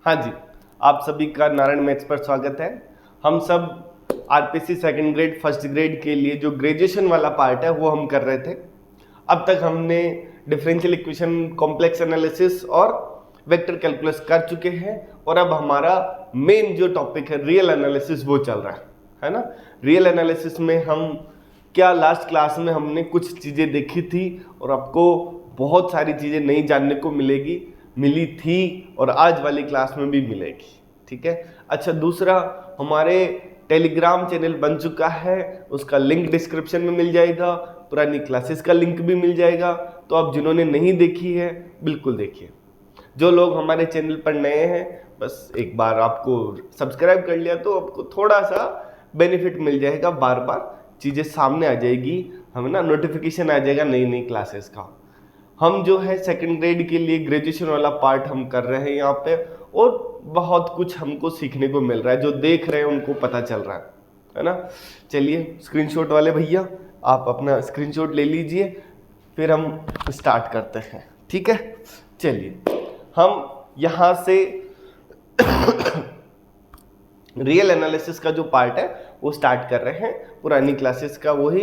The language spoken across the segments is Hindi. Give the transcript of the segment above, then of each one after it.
हाँ जी, आप सभी का नारायण मैथ्स पर स्वागत है। हम सब RPC second grade first grade के लिए जो ग्रेजुएशन वाला पार्ट है वो हम कर रहे थे। अब तक हमने डिफरेंशियल इक्वेशन, कॉम्प्लेक्स एनालिसिस और वेक्टर कैलकुलस कर चुके हैं और अब हमारा मेन जो टॉपिक है रियल एनालिसिस वो चल रहा है ना। रियल एनालिसिस में हम क्या लास्ट क्लास में हमने कुछ चीज़ें देखी थी और आपको बहुत सारी चीज़ें नई जानने को मिली थी और आज वाली क्लास में भी मिलेगी। ठीक है। अच्छा, दूसरा, हमारे टेलीग्राम चैनल बन चुका है, उसका लिंक डिस्क्रिप्शन में मिल जाएगा, पुरानी क्लासेस का लिंक भी मिल जाएगा। तो आप जिन्होंने नहीं देखी है बिल्कुल देखिए। जो लोग हमारे चैनल पर नए हैं बस एक बार आपको सब्सक्राइब कर लिया तो आपको थोड़ा सा बेनिफिट मिल जाएगा, बार बार चीज़ें सामने आ जाएगी, हमें ना नोटिफिकेशन आ जाएगा नई नई क्लासेस का। हम जो है सेकंड ग्रेड के लिए ग्रेजुएशन वाला पार्ट हम कर रहे हैं यहाँ पे और बहुत कुछ हमको सीखने को मिल रहा है। जो देख रहे हैं उनको पता चल रहा है ना। चलिए, स्क्रीनशॉट वाले भैया आप अपना स्क्रीनशॉट ले लीजिए, फिर हम स्टार्ट करते हैं। ठीक है, चलिए हम यहाँ से रियल एनालिसिस का जो पार्ट है वो स्टार्ट कर रहे हैं। पुरानी क्लासेस का वही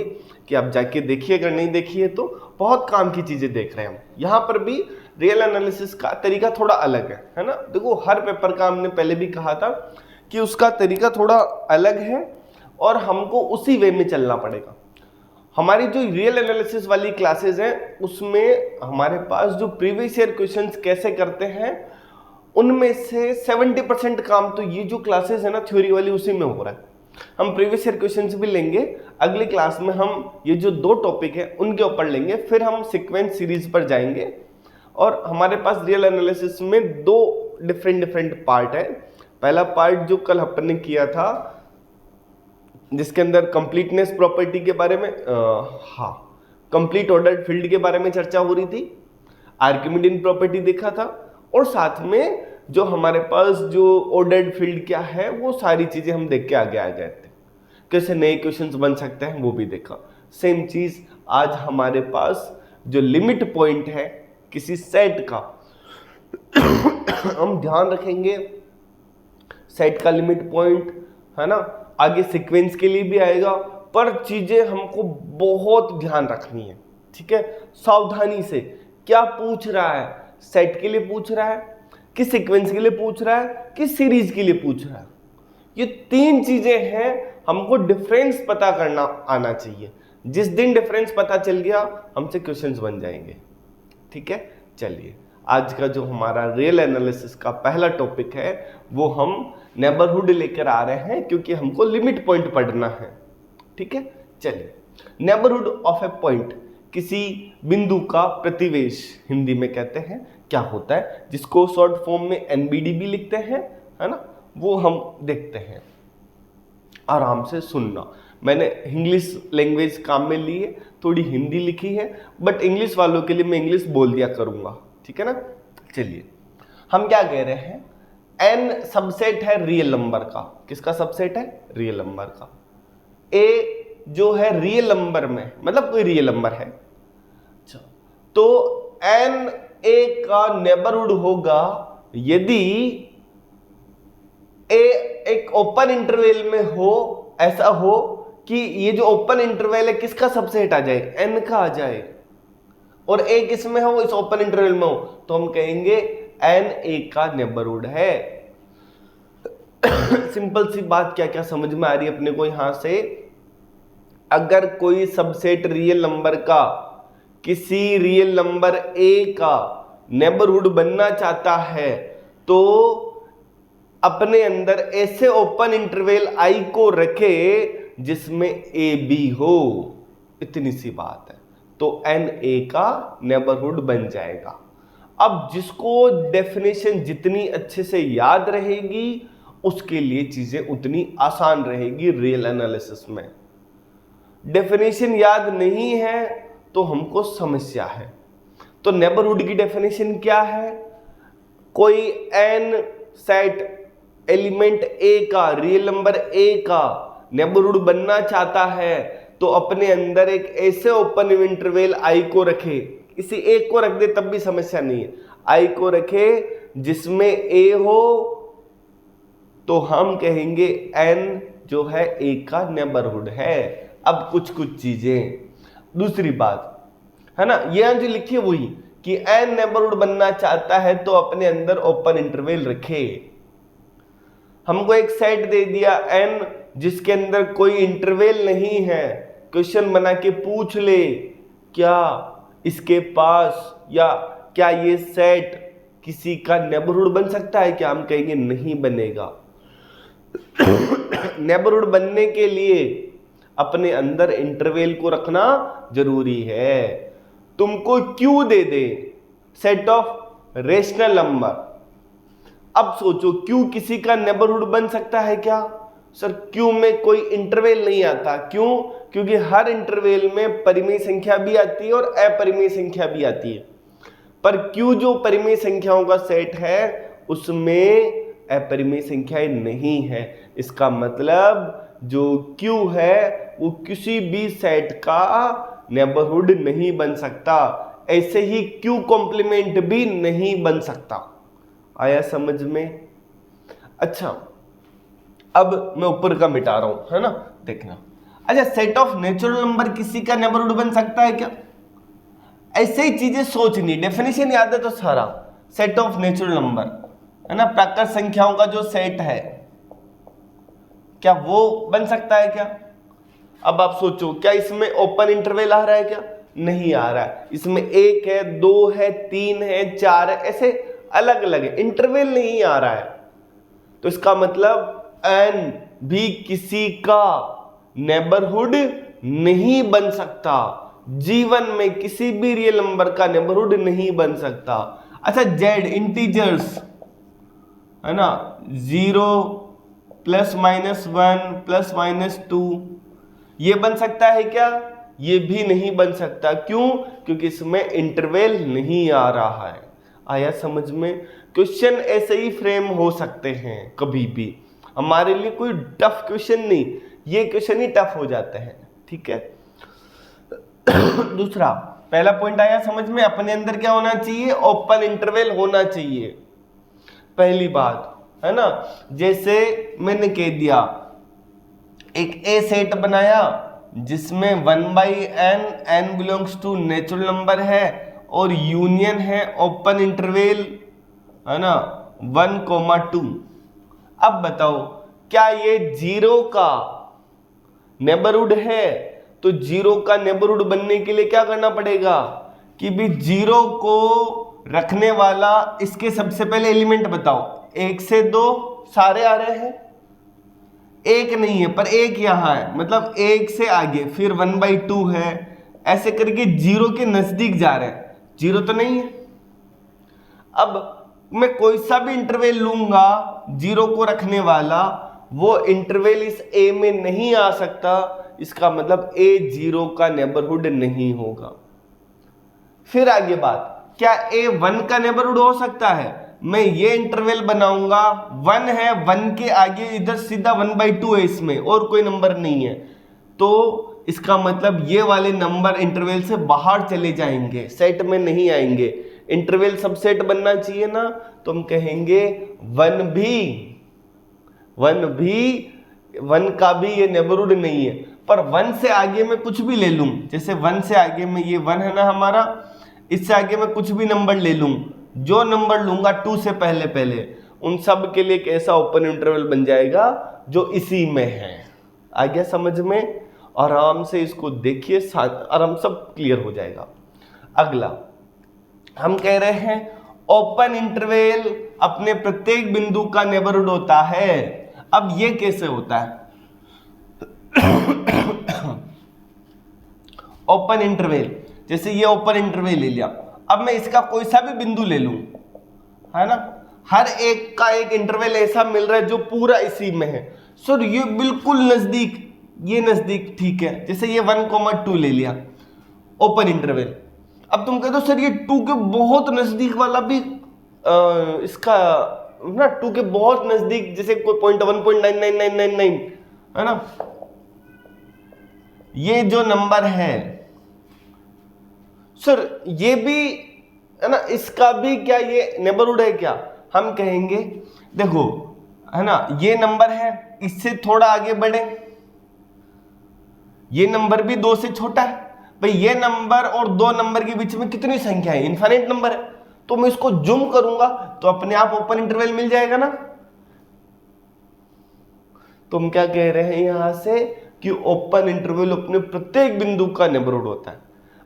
कि आप जाके देखिए, अगर नहीं देखिए तो बहुत काम की चीजें देख रहे हैं हम। यहाँ पर भी रियल एनालिसिस का तरीका थोड़ा अलग है ना। देखो, हर पेपर का हमने पहले भी कहा था कि उसका तरीका थोड़ा अलग है और हमको उसी वे में चलना पड़ेगा। हमारी जो रियल एनालिसिस वाली क्लासेस हैं उसमें हमारे पास जो प्रीवियस ईयर क्वेश्चंस कैसे करते हैं उनमें से 70% काम तो ये जो क्लासेस है ना थ्योरी वाली उसी में हो रहा है। हम प्रीवियस ईयर क्वेश्चंस भी लेंगे, अगली क्लास में हम ये जो दो टॉपिक है उनके ऊपर लेंगे, फिर हम सीक्वेंस सीरीज पर जाएंगे। और हमारे पास रियल एनालिसिस में दो डिफरेंट पार्ट है। पहला पार्ट जो कल अपन ने किया था जिसके अंदर कंप्लीटनेस प्रॉपर्टी के बारे में कंप्लीट ऑर्डर्ड फील्ड के बारे में चर्चा हो रही थी, आर्किमिडीन प्रॉपर्टी देखा था और साथ में जो हमारे पास जो ऑर्डर्ड फील्ड क्या है वो सारी चीजें हम देख के आगे आ गए थे। कैसे नए क्वेश्चंस बन सकते हैं वो भी देखा। सेम चीज आज हमारे पास जो लिमिट पॉइंट है किसी सेट का हम ध्यान रखेंगे, सेट का लिमिट पॉइंट है ना। आगे सीक्वेंस के लिए भी आएगा, पर चीजें हमको बहुत ध्यान रखनी है। ठीक है, सावधानी से। क्या पूछ रहा है, सेट के लिए पूछ रहा है कि सीक्वेंस के लिए पूछ रहा है कि सीरीज के लिए पूछ रहा है, ये तीन चीजें हैं, हमको डिफरेंस पता करना आना चाहिए। जिस दिन डिफरेंस पता चल गया हमसे क्वेश्चंस बन जाएंगे। ठीक है, चलिए आज का जो हमारा रियल एनालिसिस का पहला टॉपिक है वो हम नेबरहुड लेकर आ रहे हैं क्योंकि हमको लिमिट पॉइंट पढ़ना है। ठीक है, चलिए। नेबरहुड ऑफ ए पॉइंट, किसी बिंदु का प्रतिवेश हिंदी में कहते हैं, क्या होता है, जिसको शॉर्ट फॉर्म में एनबीडी भी लिखते हैं, है ना। वो हम देखते हैं। आराम से सुनना, मैंने इंग्लिश लैंग्वेज काम में ली है, थोड़ी हिंदी लिखी है, बट इंग्लिश वालों के लिए मैं इंग्लिश बोल दिया करूंगा। ठीक है ना। चलिए, हम क्या कह रहे हैं, एन सबसेट है रियल नंबर का। किसका सबसेट है? रियल नंबर का। ए जो है रियल नंबर में, मतलब कोई रियल नंबर है। अच्छा, तो एन ए का नेबरहुड होगा यदि ए एक ओपन इंटरवल में हो, ऐसा हो कि ये जो ओपन इंटरवल है किसका सबसेट आ जाए, एन का आ जाए, और ए किस में हो, इस ओपन इंटरवल में हो, तो हम कहेंगे एन ए का नेबरहुड है। सिंपल सी बात, क्या क्या समझ में आ रही है अपने को यहां से। अगर कोई सबसेट रियल नंबर का किसी रियल नंबर ए का नेबरहुड बनना चाहता है तो अपने अंदर ऐसे ओपन इंटरवल आई को रखे जिसमें ए बी हो, इतनी सी बात है, तो एन ए का नेबरहुड बन जाएगा। अब जिसको डेफिनेशन जितनी अच्छे से याद रहेगी उसके लिए चीजें उतनी आसान रहेगी रियल एनालिसिस में। डेफिनेशन याद नहीं है तो हमको समस्या है। तो नेबरहुड की डेफिनेशन क्या है, कोई एन सेट एलिमेंट ए का, रियल नंबर ए का नेबरहुड बनना चाहता है तो अपने अंदर एक ऐसे ओपन इंटरवल आई को रखे, इसी एक को रख दे तब भी समस्या नहीं है। आई को रखे जिसमें ए हो तो हम कहेंगे एन जो है ए का नेबरहुड है। अब कुछ कुछ चीजें, दूसरी बात है ना, ये जो लिखी है वही कि एन नेबरहुड बनना चाहता है तो अपने अंदर ओपन इंटरवल रखे। हमको एक सेट दे दिया एन जिसके अंदर कोई इंटरवल नहीं है, क्वेश्चन बना के पूछ ले क्या इसके पास या क्या ये सेट किसी का नेबरहुड बन सकता है क्या, हम कहेंगे नहीं बनेगा। नेबरहुड बनने के लिए अपने अंदर इंटरवल को रखना जरूरी है। तुमको Q they they set of rational number, अब सोचो क्यू किसी का नेबरहुड बन सकता है क्या? सर क्यू में कोई इंटरवल नहीं आता, क्यों? क्योंकि हर इंटरवल में परिमेय संख्या भी आती है और अपरिमेय संख्या भी आती है, पर क्यू जो परिमेय संख्याओं का सेट है उसमें अपरिमेय संख्याएं नहीं है। इसका मतलब जो क्यू है वो किसी भी सेट का नेबरहुड नहीं बन सकता, ऐसे ही क्यू कॉम्प्लीमेंट भी नहीं बन सकता। आया समझ में? अच्छा, अब मैं ऊपर का मिटा रहा हूं, है ना, देखना। अच्छा, सेट ऑफ नेचुरल नंबर किसी का नेबरहुड बन सकता है क्या? ऐसे ही चीजें सोचनी, डेफिनेशन याद है तो सारा। सेट ऑफ नेचुरल नंबर है ना, प्राकृत संख्याओं का जो सेट है, क्या वो बन सकता है क्या? अब आप सोचो, क्या इसमें ओपन इंटरवल आ रहा है क्या? नहीं आ रहा है। इसमें 1 है, 2 है, 3 है, 4 है, ऐसे अलग अलग है, इंटरवल नहीं आ रहा है। तो इसका मतलब एन भी किसी का नेबरहुड नहीं बन सकता, जीवन में किसी भी रियल नंबर का नेबरहुड नहीं बन सकता। अच्छा, जेड इंटीजर्स है ना, 0 +-1 +-2 ये बन सकता है क्या? ये भी नहीं बन सकता। क्यों? क्योंकि इसमें इंटरवल नहीं आ रहा है। आया समझ में? क्वेश्चन ऐसे ही फ्रेम हो सकते हैं कभी भी, हमारे लिए कोई टफ क्वेश्चन नहीं, ये क्वेश्चन ही टफ हो जाते हैं। ठीक है। दूसरा, पहला पॉइंट आया समझ में, अपने अंदर क्या होना चाहिए? ओपन इंटरवल होना चाहिए, पहली बात है ना। जैसे मैंने कह दिया, एक ए सेट बनाया जिसमें 1/n, n belongs to natural number है और यूनियन है ओपन इंटरवल है ना 1,2। अब बताओ, क्या ये 0 का नेबरहुड है? तो 0 का नेबरहुड बनने के लिए क्या करना पड़ेगा कि भी 0 को रखने वाला इसके सबसे पहले एलिमेंट बताओ। 1 से 2 सारे आ रहे हैं, 1 नहीं है पर 1 यहां है, मतलब 1 से आगे फिर 1/2 है, ऐसे करके 0 के नजदीक जा रहे हैं। 0 तो नहीं है। अब मैं कोई सा भी इंटरवल लूंगा 0 को रखने वाला, वो इंटरवल इस ए में नहीं आ सकता, इसका मतलब ए 0 का नेबरहुड नहीं होगा। फिर आगे बात, क्या ए 1 का नेबरहुड हो सकता है? मैं ये इंटरवल बनाऊंगा, 1 है, 1 के आगे इधर सीधा 1/2 है, इसमें और कोई नंबर नहीं है, तो इसका मतलब ये वाले नंबर इंटरवल से बाहर चले जाएंगे, सेट में नहीं आएंगे। इंटरवल सबसेट बनना चाहिए ना, तो हम कहेंगे 1 का भी ये नेबरहुड नहीं है। पर 1 से आगे मैं कुछ भी ले लूं, जैसे 1 से आगे में ये 1 है ना हमारा, इससे आगे मैं कुछ भी नंबर ले लूं, जो नंबर लूंगा 2 से पहले उन सब के लिए एक ऐसा ओपन इंटरवल बन जाएगा जो इसी में है। आ गया समझ में? आराम से इसको देखिए, आराम सब क्लियर हो जाएगा। अगला हम कह रहे हैं ओपन इंटरवल अपने प्रत्येक बिंदु का नेबरहुड होता है। अब ये कैसे होता है? ओपन इंटरवल, जैसे ये ओपन इंटरवल ले लिया, अब मैं इसका कोई सा भी बिंदु ले लूं, है ना, हर एक का एक इंटरवल ऐसा मिल रहा है जो पूरा इसी में है। सर ये बिल्कुल नजदीक, ये नजदीक, ठीक है। जैसे ये 1,2 ले लिया ओपन इंटरवल। अब तुम कहते हो सर ये 2 के बहुत नजदीक वाला भी इसका ना 2 के बहुत नजदीक, जैसे कोई 0.1.99999 है ना, ये जो नंबर है सर ये भी है ना, इसका भी क्या ये नेबरहुड है क्या, हम कहेंगे देखो है ना, ये नंबर है, इससे थोड़ा आगे बढ़े, ये नंबर भी 2 से छोटा है, भाई ये नंबर और 2 नंबर के बीच में कितनी संख्या है, इनफाइनाइट नंबर है, तो मैं इसको जूम करूंगा तो अपने आप ओपन इंटरवल मिल जाएगा ना। तुम क्या कह रहे हैं यहां से कि ओपन इंटरवल अपने प्रत्येक बिंदु का नेबरहुड होता है।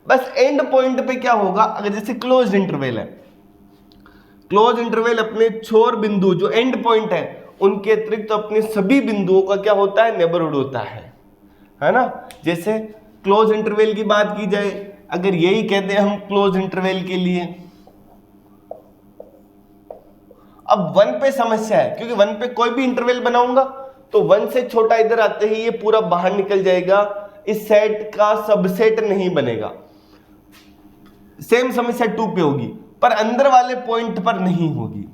बस एंड पॉइंट पे क्या होगा, अगर जैसे क्लोज इंटरवल है, क्लोज इंटरवल अपने छोर बिंदु जो एंड पॉइंट है उनके अतिरिक्त तो अपने सभी बिंदुओं का क्या होता है, नेबरहुड होता है ना। जैसे क्लोज इंटरवल की बात की जाए, अगर यही कहते हैं हम क्लोज इंटरवल के लिए, अब 1 पे समस्या है क्योंकि 1 पे कोई भी इंटरवल बनाऊंगा तो 1 से छोटा इधर आते ही ये पूरा बाहर निकल जाएगा, इस सेट का सबसेट नहीं बनेगा। सेम समस्या 2 पे होगी पर अंदर वाले पॉइंट पर नहीं होगी,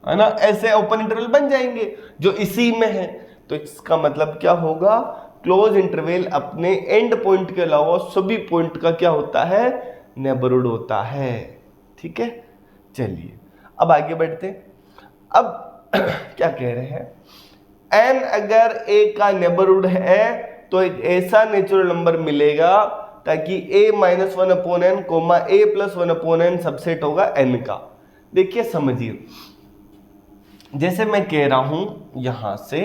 है ना। ऐसे ओपन इंटरवल बन जाएंगे जो इसी में है, तो इसका मतलब क्या होगा, क्लोज इंटरवल अपने एंड पॉइंट के अलावा सभी पॉइंट का क्या होता है, नेबरहुड होता है। ठीक है, चलिए अब आगे बढ़ते हैं। अब क्या कह रहे हैं, n अगर a का नेबरहुड है तो एक ऐसा नेचुरल नंबर मिलेगा ताकि a-1/n कोमा a+1/n सबसेट होगा n का। देखिए समझिए, जैसे मैं कह रहा हूं यहां से,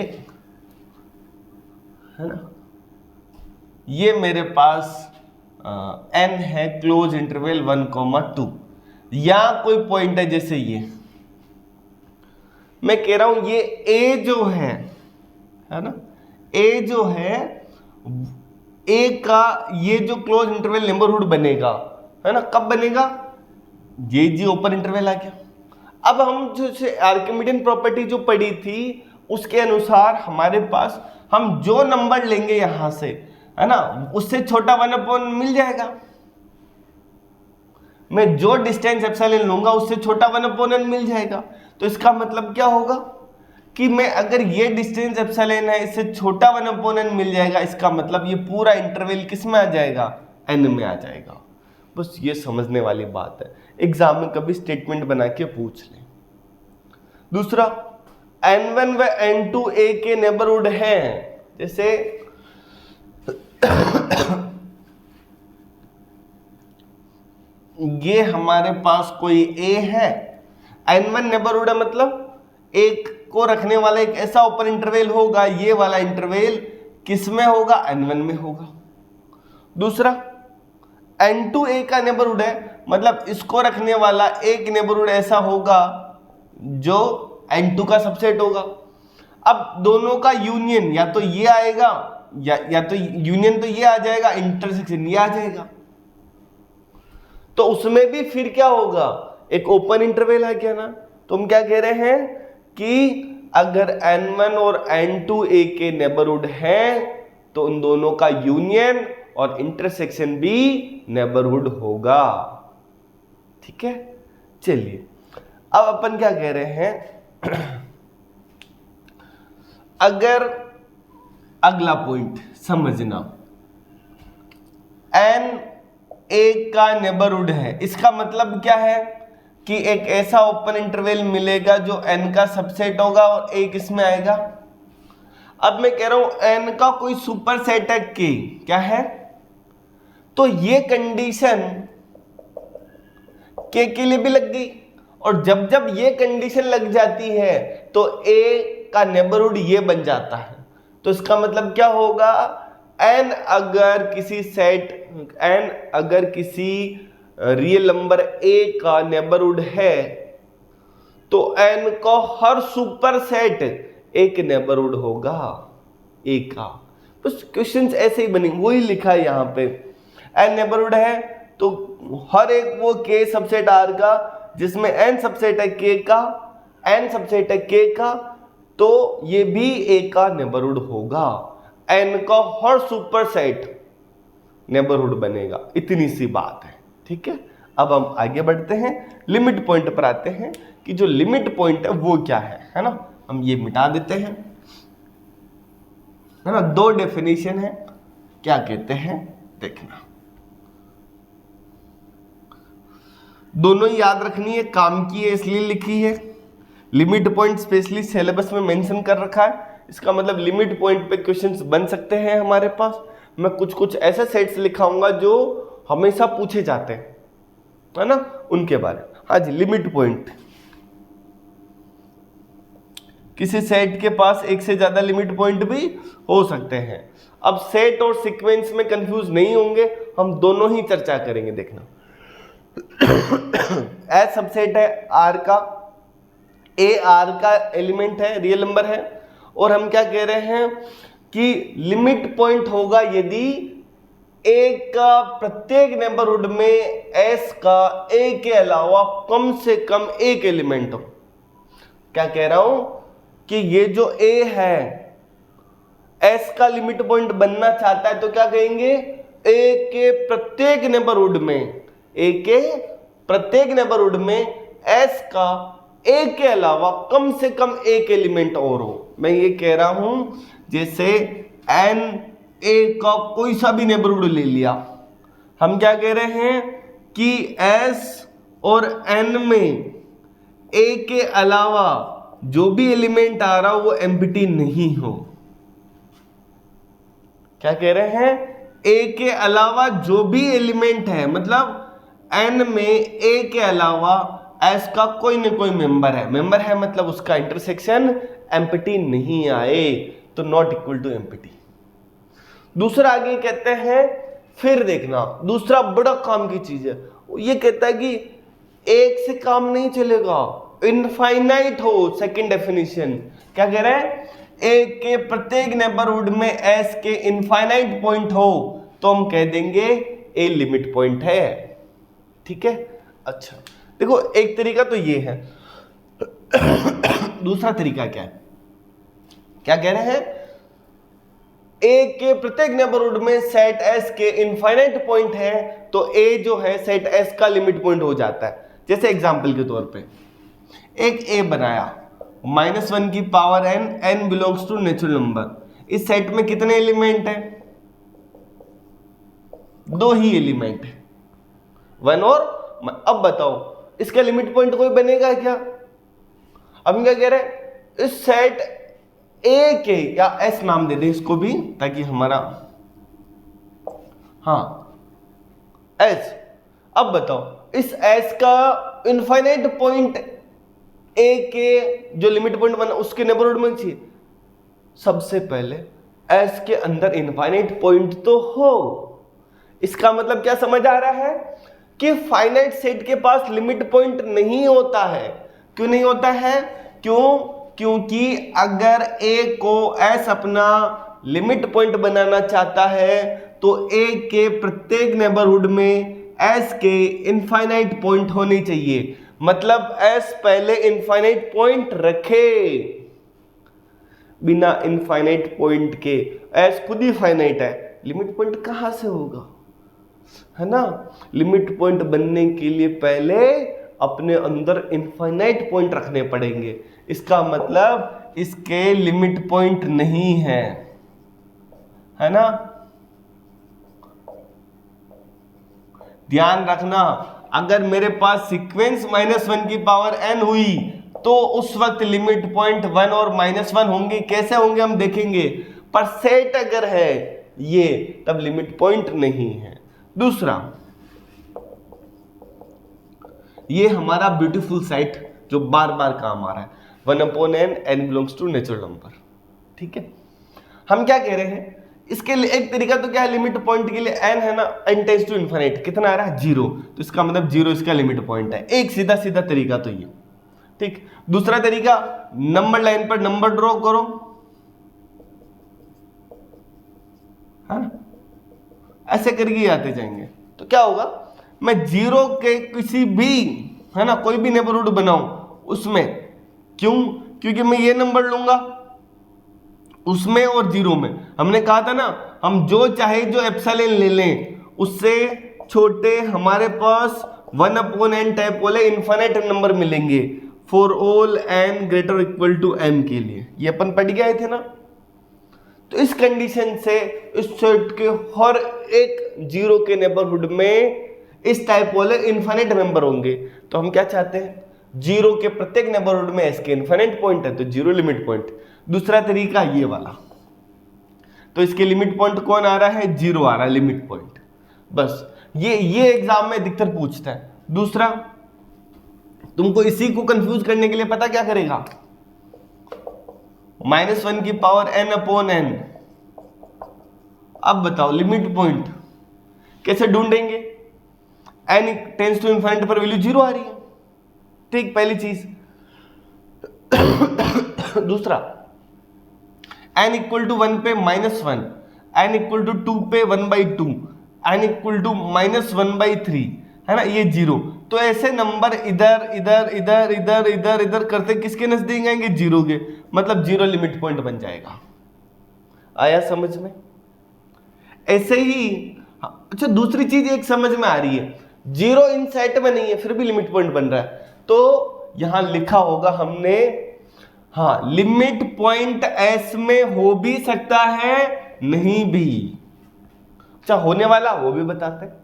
है ना, ये मेरे पास n है क्लोज इंटरवल 1,2, या कोई पॉइंट है जैसे ये, मैं कह रहा हूं ये a जो है ना, a जो है a का ये जो क्लोज इंटरवल नेबरहुड बनेगा, है ना, कब बनेगा, ये जी ओपन इंटरवल आ गया। अब हम जो आर्किमिडियन प्रॉपर्टी जो पढ़ी थी उसके अनुसार हमारे पास हम जो नंबर लेंगे यहां से, है ना, उससे छोटा 1/n मिल जाएगा। मैं जो डिस्टेंस एप्सिलॉन लूंगा उससे छोटा 1/n मिल जाएगा। तो इसका मतलब क्या होगा कि मैं अगर ये डिस्टेंस एप्सिलॉन है इससे छोटा 1/n मिल जाएगा, इसका मतलब ये पूरा इंटरवल किस में आ जाएगा, n में आ जाएगा। बस ये समझने वाली बात है, एग्जाम में कभी स्टेटमेंट बना के पूछ ले। दूसरा, n1 व n2 a के नेबरहुड हैं, जैसे ये हमारे पास कोई a है, n1 नेबरहुड है, मतलब एक को रखने वाला एक ऐसा ओपन इंटरवल होगा, ये वाला इंटरवल किस में होगा, n1 में होगा। दूसरा, n2 a का नेबरहुड है, मतलब इसको रखने वाला एक नेबरहुड ऐसा होगा जो n2 का सबसेट होगा। अब दोनों का यूनियन या तो ये आएगा या तो यूनियन तो ये आ जाएगा, इंटरसेक्शन ये आ जाएगा, तो उसमें भी फिर क्या होगा, एक ओपन इंटरवल है क्या ना। तो हम क्या कह रहे हैं कि अगर n1 और n2 a के नेबरहुड हैं तो उन दोनों का यूनियन और इंटरसेक्शन भी नेबरहुड होगा। ठीक है, चलिए अब अपन क्या कह रहे हैं, अगर अगला पॉइंट समझना, n a का नेबरहुड है, इसका मतलब क्या है कि एक ऐसा ओपन इंटरवल मिलेगा जो n का सबसेट होगा और a किसमें आएगा। अब मैं कह रहा हूं n का कोई सुपर सेट है k, क्या है, तो ये कंडीशन k के लिए भी लग गई, और जब जब ये कंडीशन लग जाती है तो a का नेबरहुड ये बन जाता है। तो इसका मतलब क्या होगा, n अगर किसी सेट, n अगर किसी रियल नंबर a का नेबरहुड है तो n को हर सुपर सेट एक नेबरहुड होगा a का। बस क्वेश्चंस ऐसे ही बनेंगे, वही लिखा है यहाँ पे, n नेबरहुड है तो हर एक वो k सबसेट r का जिसमें n सबसेट है k का, n सबसेट है k का, तो ये भी a का नेबरहुड होगा। n का हर सुपर सेट नेबरहुड बनेगा, इतनी सी बात है। ठीक है, अब हम आगे बढ़ते हैं, लिमिट पॉइंट पर आते हैं कि जो लिमिट पॉइंट है वो क्या है ना। हम ये मिटा देते हैं, है ना, 2 डेफिनेशन है, क्या कहते हैं देखना। दोनों ही याद रखनी है, काम की है इसलिए लिखी है। लिमिट पॉइंट स्पेशली सिलेबस में मेंशन कर रखा है, इसका मतलब लिमिट पॉइंट पे क्वेश्चंस बन सकते हैं हमारे पास। मैं कुछ कुछ ऐसे सेट्स लिखाऊंगा जो हमेशा पूछे जाते हैं, है ना, उनके बारे में। हाँ जी, लिमिट पॉइंट, किसी सेट के पास एक से ज्यादा लिमिट पॉइंट भी हो सकते हैं। अब सेट और सीक्वेंस में कंफ्यूज नहीं होंगे, हम दोनों ही चर्चा करेंगे, देखना। एस सबसेट है आर का, ए आर का एलिमेंट है, रियल नंबर है, और हम क्या कह रहे हैं कि लिमिट पॉइंट होगा यदि ए का प्रत्येक नेबरहुड में एस का ए के अलावा कम से कम एक एलिमेंट हो। क्या कह रहा हूं कि ये जो ए है एस का लिमिट पॉइंट बनना चाहता है, तो क्या कहेंगे, ए के प्रत्येक नेबरहुड में, ए के प्रत्येक नेबरहुड में एस का ए के अलावा कम से कम एक एलिमेंट और हो। मैं ये कह रहा हूं जैसे एन ए का कोई सा भी नेबरहुड ले लिया, हम क्या कह रहे हैं कि एस और एन में ए के अलावा जो भी एलिमेंट आ रहा हो वो एम्प्टी नहीं हो। क्या कह रहे हैं, ए के अलावा जो भी एलिमेंट है, मतलब एन में ए के अलावा एस का कोई न कोई मेंबर है मतलब उसका इंटरसेक्शन एम्प्टी नहीं आए, तो नॉट इक्वल टू एम्प्टी। दूसरा आगे कहते हैं, फिर देखना दूसरा बड़ा काम की चीज है, ये कहता है कि एक से काम नहीं चलेगा, इनफाइनाइट हो। सेकंड डेफिनेशन क्या कह रहा है, ए के प्रत्येक नेबरहुड में एस के इनफाइनाइट पॉइंट हो, तो हम कह देंगे ए लिमिट पॉइंट है। ठीक है, अच्छा देखो एक तरीका तो ये है। दूसरा तरीका क्या है, क्या कह रहे हैं, ए के प्रत्येक नेबरहुड में सेट एस के इनफाइनाइट पॉइंट है, तो ए जो है सेट एस का लिमिट पॉइंट हो जाता है। जैसे एग्जांपल के तौर पे एक ए बनाया, -1 की power n, n belongs to natural number. इस सेट में कितने एलिमेंट है, दो ही एलिमेंट है, 1 और। अब बताओ इसका लिमिट पॉइंट कोई बनेगा क्या? अब क्या कह रहे हैं, इस सेट ए के, या एस नाम दे दे इसको भी ताकि हमारा, हाँ एस। अब बताओ इस एस का इनफाइनाइट पॉइंट ए के जो लिमिट पॉइंट बना उसके नेबरहुड में चाहिए। सबसे पहले एस के अंदर इनफाइनाइट पॉइंट तो हो। इसका मतलब क्या समझ आ रहा है कि फाइनाइट सेट के पास लिमिट पॉइंट नहीं होता है। क्यों नहीं होता है? क्योंकि अगर ए को एस अपना लिमिट पॉइंट बनाना चाहता है तो ए के प्रत्येक नेबरहुड में एस के इनफाइनाइट पॉइंट होने चाहिए। मतलब एस पहले इनफाइनाइट पॉइंट रखे, बिना इनफाइनाइट पॉइंट के एस खुद ही फाइनाइट है, लिमिट पॉइंट कहां से होगा, है ना। लिमिट पॉइंट बनने के लिए पहले अपने अंदर इनफाइनाइट पॉइंट रखने पड़ेंगे। इसका मतलब इसके लिमिट पॉइंट नहीं है ना। ध्यान रखना, अगर मेरे पास सीक्वेंस -1 की पावर n हुई तो उस वक्त लिमिट पॉइंट 1 और -1 होंगे। कैसे होंगे हम देखेंगे, पर सेट अगर है ये तब लिमिट पॉइंट नहीं है। दूसरा, ये हमारा ब्यूटीफुल सेट जो बार बार काम आ रहा है, 1/n, n belongs to natural number. ठीक है, हम क्या कह रहे हैं, इसके लिए एक तरीका तो क्या है, लिमिट पॉइंट के लिए n है ना, n टेंड्स टू इनफिनिट, कितना आ रहा है 0, तो इसका मतलब 0 इसका लिमिट पॉइंट है। एक सीधा सीधा तरीका तो ये। ठीक, दूसरा तरीका, नंबर लाइन पर नंबर ड्रॉ करो, है ना, ऐसे करके आते जाएंगे। तो क्या होगा, मैं 0 के किसी भी, है ना, कोई भी नेबरहुड बनाऊं उसमें, क्योंकि मैं ये नंबर लूंगा उसमें और 0 में। हमने कहा था ना, हम जो चाहे जो एप्सिलॉन ले लें, उससे छोटे हमारे पास 1/n टाइप वाले इनफिनिट नंबर मिलेंगे for all n greater equal to m के लिए। ये अपन पढ़ गए थे ना। तो इस कंडीशन से इस सेट के हर एक 0 के नेबरहुड में इस टाइप वाले इनफिनिट नंबर होंगे। तो हम क्या चाहते हैं, जीरो के प्रत्येक नेबरहुड में एस के इन्फिनिट पॉइंट है तो जीरो लिमिट पॉइंट। दूसरा तरीका ये वाला, तो इसके लिमिट पॉइंट कौन आ रहा है, जीरो आ रहा है लिमिट पॉइंट। बस ये एग्जाम में अधिकतर पूछता है। दूसरा, तुमको इसी को कंफ्यूज करने के लिए पता क्या करेगा, -1 की पावर n अपॉन n। अब बताओ लिमिट पॉइंट कैसे ढूंढेंगे, n टेंस टू इन्फिनिटी पर वैल्यू जीरो आ रही है, ठीक, पहली चीज। दूसरा, n इक्वल टू 1 पे -1, n इक्वल टू 2 पे 1/2, n इक्वल टू -1/3, है ना, ये जीरो। तो ऐसे नंबर इधर इधर इधर इधर इधर इधर करते किसके नजदीक आएंगे, जीरो के, मतलब जीरो लिमिट पॉइंट बन जाएगा। आया समझ में? ऐसे ही अच्छा, दूसरी चीज एक समझ में आ रही है, जीरो इन सेट में नहीं है फिर भी लिमिट पॉइंट बन रहा है, तो यहां लिखा होगा हमने, हाँ, लिमिट पॉइंट एस में हो भी सकता है, नहीं भी। अच्छा, होने वाला वो भी बताते हैं।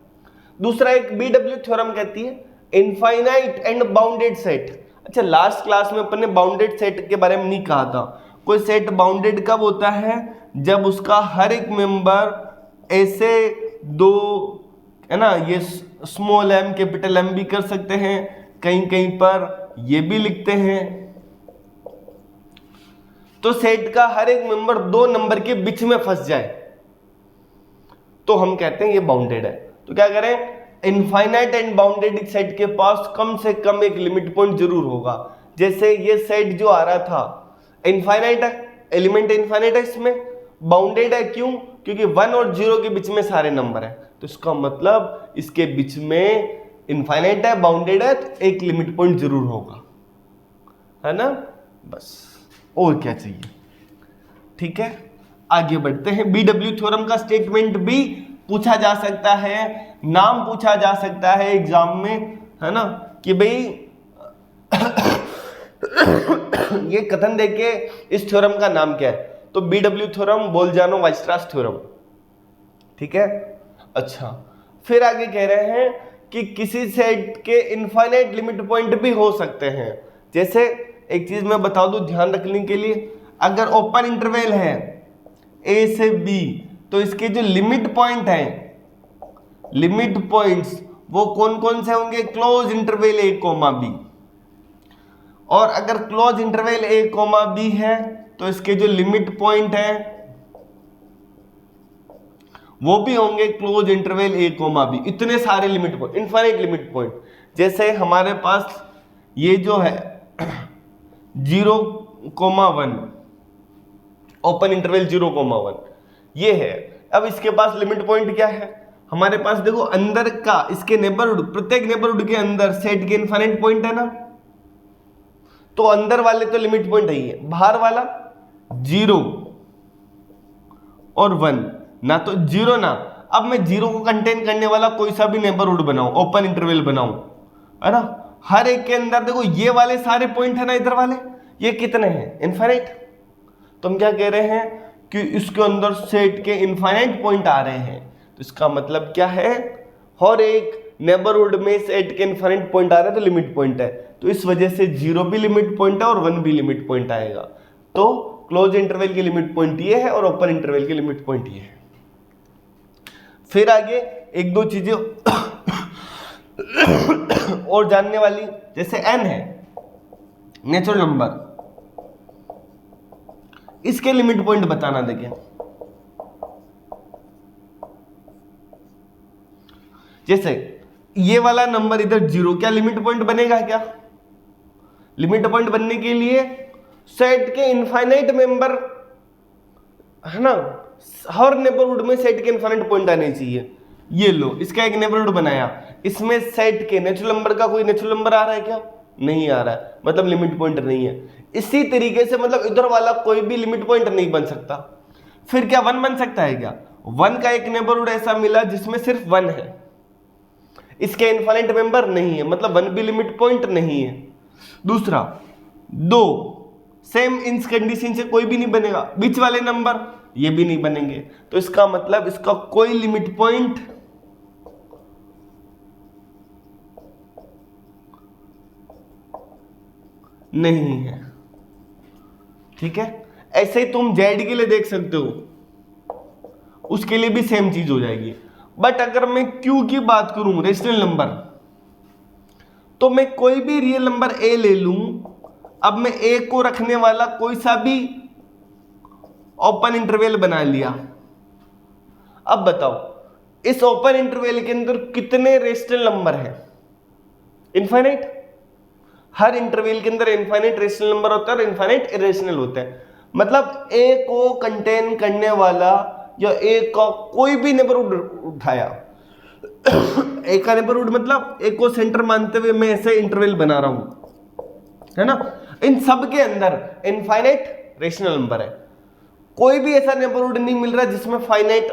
दूसरा, एक BW थ्योरम कहती है इनफाइनाइट एंड बाउंडेड सेट। अच्छा, लास्ट क्लास में अपन ने बाउंडेड सेट के बारे में नहीं कहा था। कोई सेट बाउंडेड कब होता है, जब उसका हर एक मेंबर ऐसे दो, है ना, ये स्मॉल m कैपिटल M भी कर सकते हैं, कहीं कहीं पर ये भी लिखते हैं, तो सेट का हर एक मेंबर दो नंबर के बीच में फंस जाए तो हम कहते हैं ये बाउंडेड है। तो क्या करें, इनफाइनाइट एंड बाउंडेड सेट के पास कम से कम एक लिमिट पॉइंट जरूर होगा। जैसे ये सेट जो आ रहा था इनफाइनाइट है, एलिमेंट इनफाइनाइट है, इसमें बाउंडेड है, क्यों, क्योंकि 1 और 0 के बीच में सारे नंबर है, तो इसका मतलब इसके बीच में इनफाइनाइट है, बाउंडेड है, तो एक लिमिट पॉइंट जरूर होगा, है ना। बस और क्या चाहिए, ठीक है। आगे बढ़ते हैं। BW थ्योरम का स्टेटमेंट भी पूछा जा सकता है, नाम पूछा जा सकता है एग्जाम में, है ना, कि भाई ये कथन देके इस थ्योरम का नाम क्या है, तो BW थ्योरम, बोल्जानो-वाइस्ट्रास थ्योरम, ठीक है। अच्छा, फिर आगे कह रहे हैं कि किसी सेट के इनफाइनाइट लिमिट पॉइंट भी हो सकते हैं। जैसे एक चीज मैं बता दूं ध्यान रखने के लिए, अगर ओपन इंटरवल है A से B, तो इसके जो लिमिट पॉइंट है, लिमिट पॉइंट्स वो कौन कौन से होंगे, क्लोज इंटरवल A, B। और अगर क्लोज इंटरवल A, B है तो इसके जो लिमिट पॉइंट है वो भी होंगे क्लोज इंटरवल A, B। इतने सारे limit point, infinite limit point. जैसे हमारे पास ये जो है 0,1, ओपन इंटरवल 0,1 ये है। अब इसके पास लिमिट पॉइंट क्या है, हमारे पास देखो अंदर का, इसके नेबरहुड, प्रत्येक नेबरहुड के अंदर सेट के इनफाइनाइट पॉइंट है ना, तो अंदर वाले तो लिमिट पॉइंट है ही है, बाहर वाला 0 और 1, ना तो 0 ना, अब मैं 0 को कंटेन करने वाला कोई सा भी नेबरहुड बनाऊं, ओपन इंटरवल बनाऊं, है ना, हर एक के अंदर देखो ये वाले सारे पॉइंट है ना, इधर वाले ये कितने हैं, इनफाइनाइट। तो हम क्या कह रहे हैं कि इसके अंदर सेट के इनफाइनाइट पॉइंट आ रहे हैं, तो इसका मतलब क्या है, हर एक नेबरहुड में सेट के इनफाइनाइट पॉइंट आ रहे हैं तो लिमिट पॉइंट है, तो इस वजह से 0 भी लिमिट पॉइंट है और 1 भी लिमिट पॉइंट आएगा। तो क्लोज इंटरवल की लिमिट पॉइंट ये है और ओपन इंटरवल की लिमिट पॉइंट ये है। फिर आगे एक दो चीजें और जानने वाली, जैसे n है नेचुरल नंबर, इसके लिमिट पॉइंट बताना। देखिए जैसे ये वाला नंबर इधर 0, क्या लिमिट पॉइंट बनेगा क्या, लिमिट पॉइंट बनने के लिए सेट के इनफाइनाइट मेंबर, है ना, हर नेबरहुड में सेट के इनफाइनाइट पॉइंट आने चाहिए। ये लो, इसका एक नेबरहुड बनाया, इसमें सेट के नेचुरल नंबर का कोई नेचुरल नंबर आ रहा है क्या, नहीं आ रहा है, मतलब लिमिट पॉइंट नहीं है। इसी तरीके से मतलब इधर वाला कोई भी लिमिट पॉइंट नहीं बन सकता। फिर क्या 1 बन सकता है क्या, 1 का एक नेबरहुड ऐसा मिला जिसमें सिर्फ 1 है, इसके इनफाइनाइट मेंबर नहीं है, मतलब 1 भी लिमिट पॉइंट नहीं है। दूसरा 2, सेम इन कंडीशन से कोई भी नहीं बनेगा, बीच वाले नंबर ये भी नहीं बनेंगे, तो इसका मतलब इसका कोई लिमिट पॉइंट नहीं है। ठीक है, ऐसे ही तुम जेड के लिए देख सकते हो, उसके लिए भी सेम चीज हो जाएगी। बट अगर मैं क्यू की बात करूं, रेशनल नंबर, तो मैं कोई भी रियल नंबर ए ले लूं। अब मैं ए को रखने वाला कोई सा भी ओपन इंटरवल बना लिया। अब बताओ इस ओपन इंटरवल के अंदर कितने रेशनल नंबर हैं? इनफाइनाइट। हर इंटरवल के अंदर इनफाइनाइट रेशनल नंबर होता है और इनफाइनाइट इरेशनल होता है। मतलब ए को कंटेन करने वाला या ए का कोई भी नेबरहुड उठाया, ए का नेबरहुड मतलब ए को सेंटर मानते हुए मैं ऐसे इंटरवल बना रहा हूं, है ना। इन सब के अंदर इनफाइनाइट रेशनल नंबर है। कोई भी ऐसा नेबरहुड नहीं मिल रहा जिसमें फाइनाइट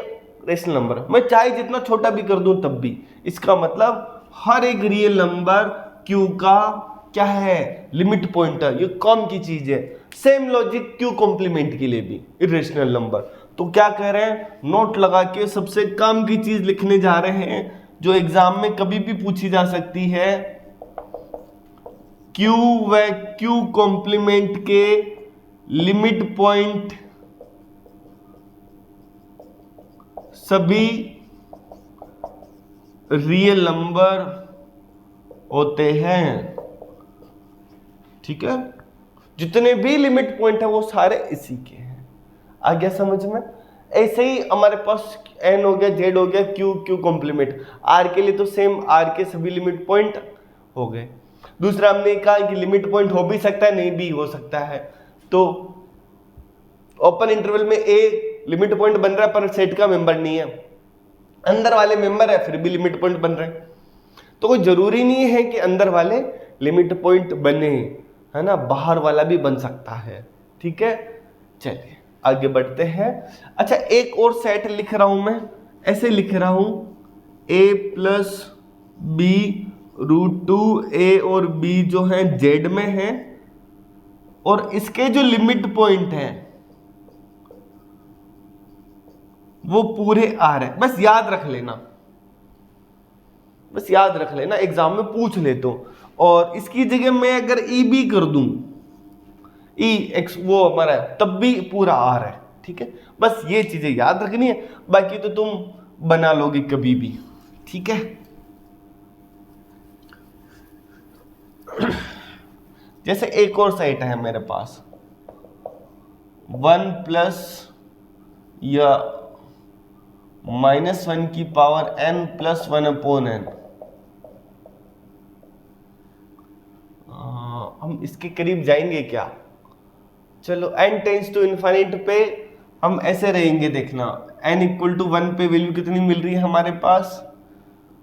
रेशनल नंबर है। मैं चाहे जितना छोटा भी कर दूं तब भी। इसका मतलब हर एक रियल नंबर क्यू का क्या है, लिमिट पॉइंट है। ये कम की चीज है। सेम लॉजिक क्यू कॉम्प्लीमेंट के लिए भी, इरेशनल नंबर। तो क्या कह रहे हैं, नोट लगा के सबसे कम की चीज लिखने जा रहे हैं जो एग्जाम में कभी भी पूछी जा सकती है। क्यू व क्यू कॉम्प्लीमेंट के लिमिट पॉइंट सभी रियल नंबर होते हैं। ठीक है, जितने भी लिमिट पॉइंट है वो सारे इसी के हैं। आ गया समझ में? ऐसे ही हमारे पास एन हो गया, जेड हो गया, क्यू, क्यू कॉम्प्लीमेंट। आर के लिए तो सेम, आर के सभी लिमिट पॉइंट हो गए। दूसरा हमने कहा कि लिमिट पॉइंट हो भी सकता है, नहीं भी हो सकता है। तो ओपन इंटरवल में ए लिमिट पॉइंट बन रहा है पर सेट का मेंबर नहीं है, अंदर वाले मेंबर है फिर भी लिमिट पॉइंट बन रहे हैं। तो कोई जरूरी नहीं है कि अंदर वाले लिमिट पॉइंट बने, है ना, बाहर वाला भी बन सकता है। ठीक है, चलिए आगे बढ़ते हैं। अच्छा, एक और सेट लिख रहा हूं मैं, ऐसे लिख रहा हूं a प्लस बी रूट 2 ए और बी जो है जेड में है और इसके जो लिमिट पॉइंट है वो पूरे आर है। बस याद रख लेना, बस याद रख लेना, एग्जाम में पूछ ले तो। और इसकी जगह मैं अगर ई बी कर दूं, ई एक्स वो हमारा है, तब भी पूरा आर है। ठीक है, बस ये चीजें याद रखनी है, बाकी तो तुम बना लोगे कभी भी। ठीक है, जैसे एक और सेट है मेरे पास 1 प्लस या -1 की power n plus 1 upon n। हम इसके करीब जाएंगे क्या? चलो n टेंस टू इनफाइनाइट पे हम ऐसे रहेंगे, देखना n इक्वल टू 1 पे वैल्यू कितनी मिल रही है हमारे पास,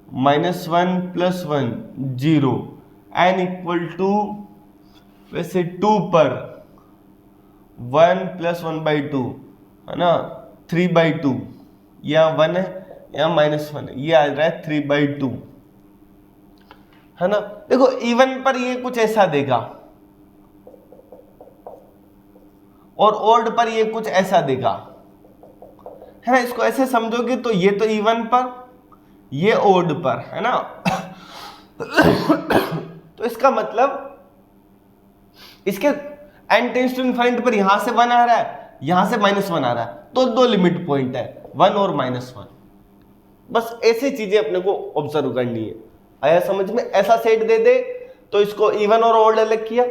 -1 प्लस 1 0। n इक्वल टू वैसे 2 पर 1 प्लस 1/2 है ना, 3/2 या 1 है या -1 है, ये आ रहा है 3/2 है ना। देखो इवन पर ये कुछ ऐसा देगा और ओड पर ये कुछ ऐसा देगा, है ना। इसको ऐसे समझोगे तो ये तो इवन पर, ये ओड पर, है ना। तो इसका मतलब इसके n टेंस टू इनफाइनाइट पर यहां से 1 आ रहा है, यहां से -1 आ रहा है, तो दो लिमिट पॉइंट है, 1 और -1। बस ऐसी चीजें अपने को ऑब्जर्व करनी है। आया समझ में? ऐसा सेट दे दे तो इसको इवन और ओड अलग किया।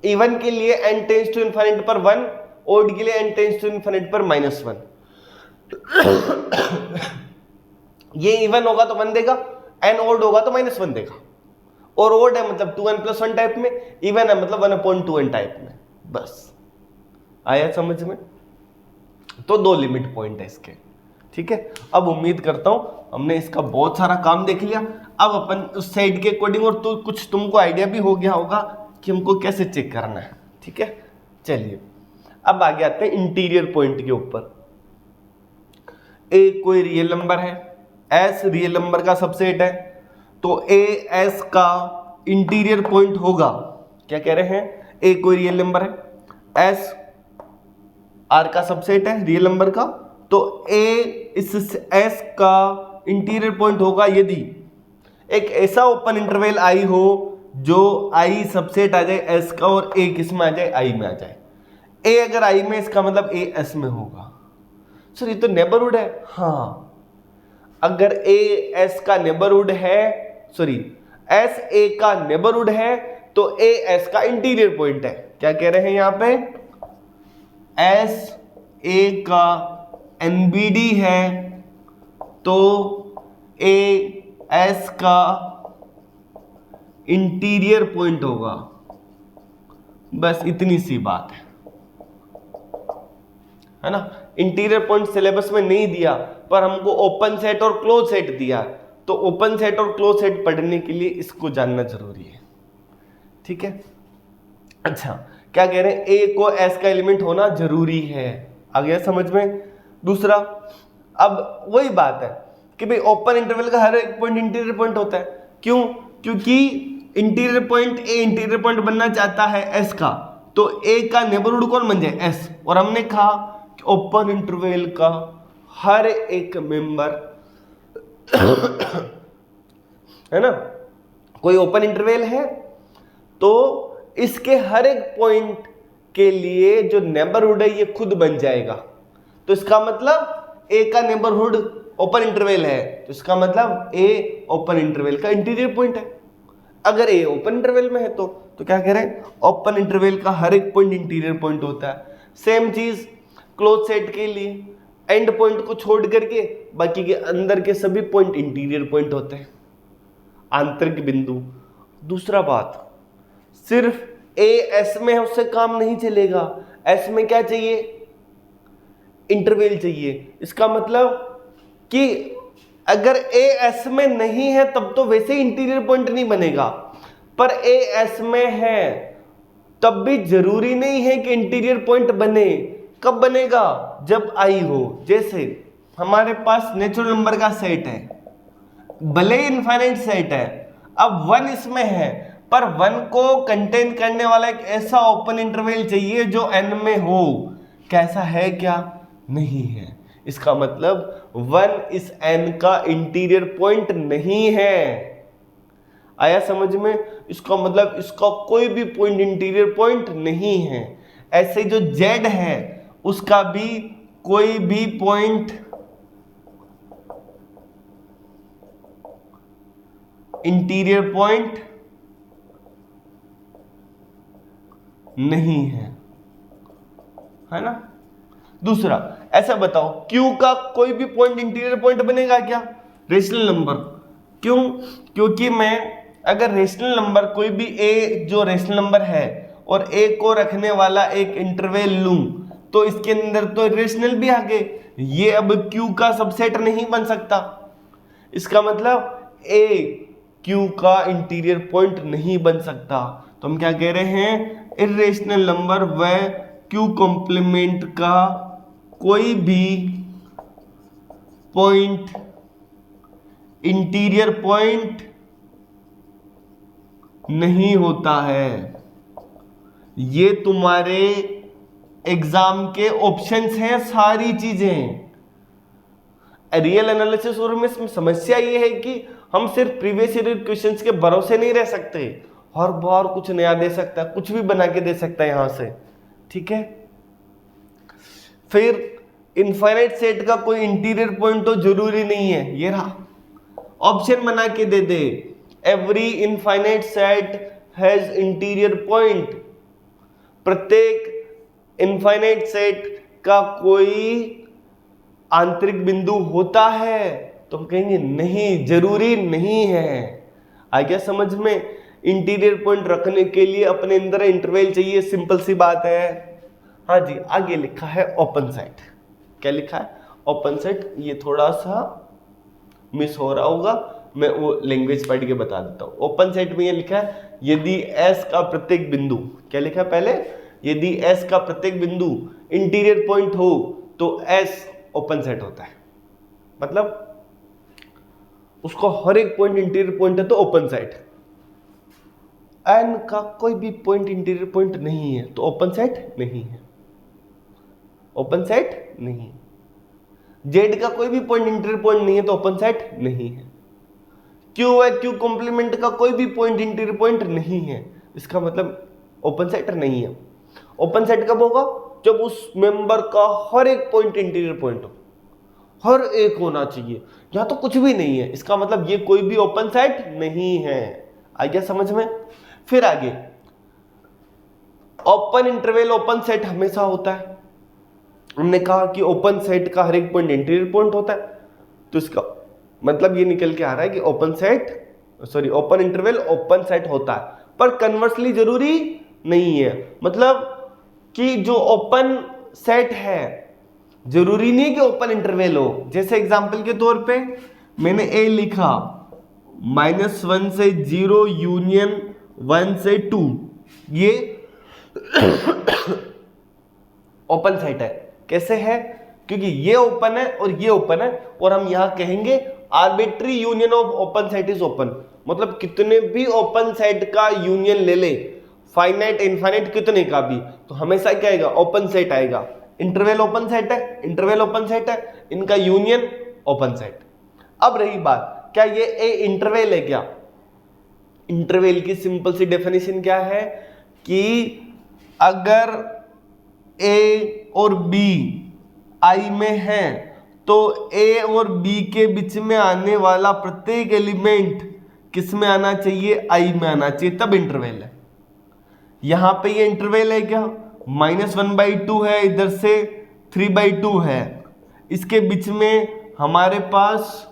इवन के लिए n टेंस टू इनफाइनाइट पर 1, ओड के लिए n टेंस टू इनफाइनाइट पर -1। ये इवन होगा तो 1 देगा, n ओड होगा तो -1 देगा। और ओड है मतलब 2n प्लस 1 टाइप में, इवन है मतलब 1/2n टाइप में। बस आया समझ में? तो दो लिमिट पॉइंट है इसके। ठीक है, अब उम्मीद करता हूं हमने इसका बहुत सारा काम देख लिया। अब अपन उस साइड के अकॉर्डिंग और तो कुछ तुमको आइडिया भी हो गया होगा कि हमको कैसे चेक करना है। ठीक है, चलिए अब आगे आते हैं इंटीरियर पॉइंट के ऊपर। ए कोई रियल नंबर है, एस रियल नंबर का सबसेट है, तो ए एस का इंटीरियर पॉइंट होगा। क्या कह रहे हैं? ए कोई रियल नंबर है, एस आर का सबसेट है रियल नंबर का, तो ए इस एस का इंटीरियर पॉइंट होगा यदि एक ऐसा ओपन इंटरवल आई हो जो आई सबसेट आ जाए एस का और ए किस में आ जाए, आई में आ जाए। ए अगर आई में, इसका मतलब ए एस में होगा। सर ये तो नेबरहुड है। हाँ, अगर ए एस का नेबरहुड है, सॉरी एस ए का नेबरहुड है तो ए एस का इंटीरियर पॉइंट है। क्या कह रहे हैं यहां पे, एस ए का एनबीडी है तो ए एस का इंटीरियर पॉइंट होगा। बस इतनी सी बात है ना। इंटीरियर पॉइंट सिलेबस में नहीं दिया, पर हमको ओपन सेट और क्लोज सेट दिया, तो ओपन सेट और क्लोज सेट पढ़ने के लिए इसको जानना जरूरी है। ठीक है, अच्छा क्या कह रहे हैं, ए को एस का एलिमेंट होना जरूरी है। आ गया समझ में। दूसरा, अब वही बात है कि भाई ओपन इंटरवल का हर एक पॉइंट इंटीरियर पॉइंट होता है। क्यों? क्योंकि interior point A interior point बनना चाहता है एस का, तो ए का नेबरहुड कौन बन जाए, एस। और हमने कहा कि ओपन इंटरवल का हर एक मेंबर है ना, कोई ओपन इंटरवल है तो इसके हर एक पॉइंट के लिए जो नेबरहुड है ये खुद बन जाएगा। तो इसका मतलब ए का नेबरहुड ओपन इंटरवल है, तो इसका मतलब ए ओपन इंटरवल का इंटीरियर पॉइंट है। अगर ए ओपन इंटरवल में है तो क्या कह रहे हैं, ओपन इंटरवल का हर एक पॉइंट इंटीरियर पॉइंट होता है। सेम चीज क्लोज सेट के लिए, एंड पॉइंट को छोड़ करके बाकी के अंदर के सभी पॉइंट इंटीरियर पॉइंट होते हैं, आंतरिक बिंदु। दूसरा बात, सिर्फ ए एस में है उससे काम नहीं चलेगा। एस में क्या चाहिए, इंटरवल चाहिए। इसका मतलब कि अगर ए एस में नहीं है तब तो वैसे ही इंटीरियर पॉइंट नहीं बनेगा, पर ए एस में है तब भी जरूरी नहीं है कि इंटीरियर पॉइंट बने। कब बनेगा, जब आई हो। जैसे हमारे पास नेचुरल नंबर का सेट है, भले ही इनफाइनाइट सेट है, अब 1 इसमें है, पर 1 को कंटेन करने वाला एक ऐसा ओपन इंटरवल चाहिए जो n में हो। कैसा है, क्या नहीं है। इसका मतलब 1 इस n का इंटीरियर पॉइंट नहीं है। आया समझ में। इसका मतलब इसका कोई भी पॉइंट इंटीरियर पॉइंट नहीं है। ऐसे जो z है उसका भी कोई भी पॉइंट इंटीरियर पॉइंट नहीं है ना। दूसरा, ऐसा बताओ Q का कोई भी पॉइंट इंटीरियर पॉइंट बनेगा क्या, रेशनल नंबर। क्यों? क्योंकि मैं अगर रेशनल नंबर कोई भी A जो रेशनल नंबर है और A को रखने वाला एक इंटरवल लूं तो इसके अंदर तो रेशनल भी आ गए, ये अब Q का सबसेट नहीं बन सकता। इसका मतलब A Q का इंटीरियर पॉइंट नहीं बन सकता। तो हम क्या कह रहे हैं, इर्रेशनल नंबर व Q कॉम्प्लीमेंट का कोई भी पॉइंट इंटीरियर पॉइंट नहीं होता है। ये तुम्हारे एग्जाम के ऑप्शंस हैं सारी चीजें। रियल एनालिसिस और में समस्या ये है कि हम सिर्फ प्रीवियस ईयर क्वेश्चंस के भरोसे नहीं रह सकते, हर बार कुछ नया दे सकता है, कुछ भी बना के दे सकता है यहां से। ठीक है, फिर इनफाइनाइट सेट का कोई इंटीरियर पॉइंट तो जरूरी नहीं है। ये रहा, ऑप्शन बना के दे दे, every infinite set has interior point. प्रत्येक इनफाइनाइट सेट का कोई आंतरिक बिंदु होता है। तो हम कहेंगे नहीं, जरूरी नहीं है। आ गया समझ में। इंटीरियर पॉइंट रखने के लिए अपने अंदर इंटरवल चाहिए, सिंपल सी बात है। हाँ जी, आगे लिखा है ओपन सेट। क्या लिखा है, ओपन सेट। ये थोड़ा सा मिस हो रहा होगा, मैं वो लैंग्वेज पढ़ के बता देता हूँ। ओपन सेट में ये लिखा है, यदि S का प्रत्येक बिंदु, क्या लिखा है पहले, यदि S का प्रत्येक बिंदु इंटीरियर पॉइंट हो तो S ओपन सेट होता है। मतलब उसको हर एक पॉइंट इंटीरियर पॉइंट है तो ओपन सेट। N का कोई भी पॉइंट इंटीरियर पॉइंट नहीं है तो ओपन सेट नहीं है, ओपन सेट नहीं। Z का कोई भी पॉइंट इंटीरियर पॉइंट नहीं है तो ओपन सेट नहीं है। क्यू है, क्यू कॉम्प्लीमेंट का कोई भी पॉइंट इंटीरियर पॉइंट नहीं है, इसका मतलब ओपन सेट नहीं है। ओपन सेट कब होगा? जब उस मेंबर का हर एक पॉइंट इंटीरियर पॉइंट हो, हर एक होना चाहिए, यहां तो कुछ भी नहीं है, इसका मतलब ये कोई भी ओपन सेट नहीं है। आ गया समझ में? फिर आगे, ओपन इंटरवल ओपन सेट हमेशा होता है। हमने कहा कि ओपन सेट का हर एक पॉइंट इंटीरियर पॉइंट होता है, तो इसका मतलब ये निकल के आ रहा है कि ओपन इंटरवल ओपन सेट होता है, पर कन्वर्सली जरूरी नहीं है। मतलब कि जो ओपन सेट है जरूरी नहीं है कि ओपन इंटरवल हो। जैसे एग्जांपल के तौर पे मैंने ए लिखा -1 से 0 यूनियन 1 से 2, ये ओपन सेट है। कैसे है? क्योंकि ये ओपन है और ये ओपन है, और हम यहां कहेंगे arbitrary union of open set is open. मतलब कितने भी ओपन सेट का यूनियन ले ले, फाइनाइट इनफाइनाइट कितने का भी, तो हमेशा क्या आएगा? ओपन सेट आएगा। इंटरवल ओपन सेट है, इंटरवल ओपन सेट है, इनका यूनियन ओपन सेट। अब रही बात, क्या ये ए इंटरवल है क्या? इंटरवल की सिंपल सी डेफिनेशन क्या है कि अगर ए और बी आई में है तो ए और बी के बीच में आने वाला प्रत्येक एलिमेंट किस में आना चाहिए? आई में आना चाहिए, तब इंटरवल है। यहां पे ये इंटरवल है क्या? -1/2 है, इधर से 3/2 है, इसके बीच में हमारे पास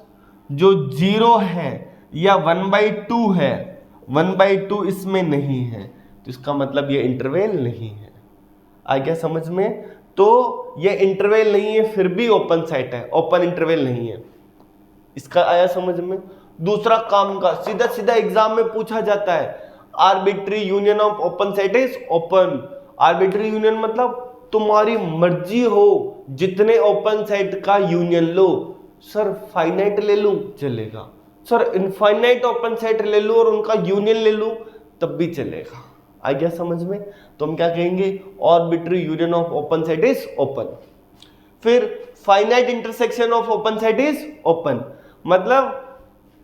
जो 0 है या 1/2 है, 1/2 इसमें नहीं है, तो इसका मतलब ये इंटरवल नहीं है। आ गया समझ में? तो ये इंटरवल नहीं है फिर भी ओपन सेट है, ओपन इंटरवल नहीं है। इसका आया समझ में? दूसरा काम का सीधा सीधा एग्जाम में पूछा जाता है, arbitrary union of open set is open. Arbitrary union मतलब तुम्हारी मर्जी हो जितने ओपन सेट का यूनियन लो। सर फाइनाइट ले लूं चलेगा, सर इनफाइनाइट ओपन सेट ले लूं और उनका यूनियन ले लूं तब भी चलेगा। आ गया समझ में? तो हम क्या कहेंगे? Arbitrary union of open set is open. फिर finite intersection of open set is open. मतलब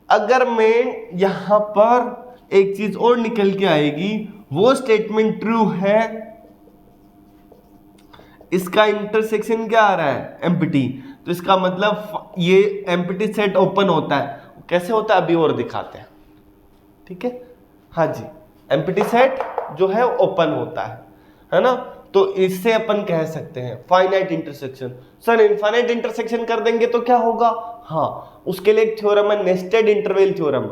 अगर मैं यहां पर एक चीज और निकल के आएगी, वो स्टेटमेंट ट्रू है, इसका इंटरसेक्शन क्या आ रहा है? एम्प्टी, तो इसका मतलब ये एम्प्टी सेट ओपन होता है। कैसे होता है अभी और दिखाते हैं, ठीक है? हाँ जी, एम्प्टी सेट जो है ओपन होता है ना? तो इससे अपन कह सकते हैं finite intersection. Sir infinite intersection कर देंगे तो क्या होगा? हाँ, उसके लिए एक थ्योरम है, नेस्टेड इंटरवल थ्योरम।